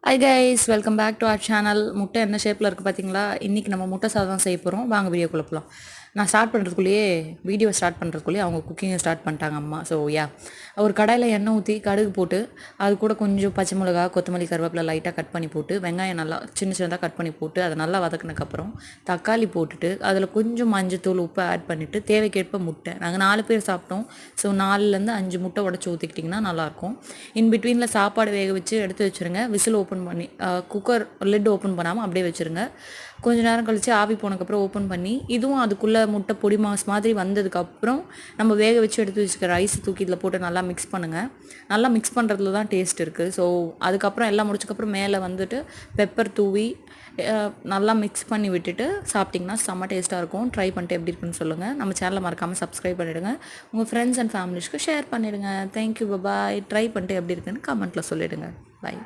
Hi guys, welcome back to our channel. முட்டை என்ன ஷேப்பில் இருக்குது பார்த்தீங்களா? இன்றைக்கி நம்ம முட்டை சாதம் செய்ய போகிறோம். வாங்க வீடியோக்குள்ளே போகலாம். நான் வீடியோ ஸ்டார்ட் பண்ணுறதுக்குள்ளேயே அவங்க குக்கிங்கை ஸ்டார்ட் பண்ணிட்டாங்க அம்மா. ஸோ ஒரு கடாயில் எண்ணெய் ஊற்றி கடுகு போட்டு அது கூட கொஞ்சம் பச்சை மிளகா, கொத்தமல்லி, கருவேப்பிலை லைட்டாக கட் பண்ணி போட்டு, வெங்காயம் நல்லா சின்ன சின்னதாக கட் பண்ணி போட்டு அதை நல்லா வதக்கினதுக்கப்புறம் தக்காளி போட்டுட்டு அதில் கொஞ்சம் மஞ்சத்தூள், உப்பு ஆட் பண்ணிவிட்டு தேவைக்கேற்ப முட்டை. நாங்கள் 4 பேர் சாப்பிட்டோம். ஸோ 4லேருந்து 5 முட்டை உடச்சி ஊற்றிக்கிட்டிங்கன்னா நல்லாயிருக்கும். இன் பிட்வீனில் சாப்பாடு வேக வச்சு எடுத்து வச்சுருங்க. விசில் ஓப்பன் பண்ணி குக்கர் லிட் ஓப்பன் பண்ணாமல் அப்படியே வச்சுருங்க. கொஞ்சம் நேரம் கழித்து ஆவி போனதுக்கப்புறம் ஓப்பன் பண்ணி இதுவும் அதுக்குள்ளே முட்டை பொடி மாஸ் மாதிரி வந்ததுக்கப்புறம் நம்ம வேக வச்சு எடுத்து வச்சுக்க ரைஸ் தூக்கி இதில் போட்டு நல்லா மிக்ஸ் பண்ணுங்கள். நல்லா மிக்ஸ் பண்ணுறதுல தான் டேஸ்ட் இருக்குது. ஸோ அதுக்கப்புறம் எல்லாம் முடிச்சக்கப்புறம் மேலே வந்துட்டு பெப்பர் தூவி நல்லா மிக்ஸ் பண்ணி விட்டுட்டு சாப்பிட்டிங்கன்னா செம்ம டேஸ்ட்டாக இருக்கும். ட்ரை பண்ணிட்டு எப்படி இருக்குன்னு சொல்லுங்கள். நம்ம சேனலை மறக்காமல் சப்ஸ்கிரைப் பண்ணிவிடுங்க. உங்கள் ஃப்ரெண்ட்ஸ் அண்ட் ஃபேமிலிஸ்க்கு ஷேர் பண்ணிவிடுங்க. தேங்க்யூ, பாய். ட்ரை பண்ணிட்டு எப்படி இருக்குன்னு கமெண்ட்டில் சொல்லிவிடுங்க. பாய்.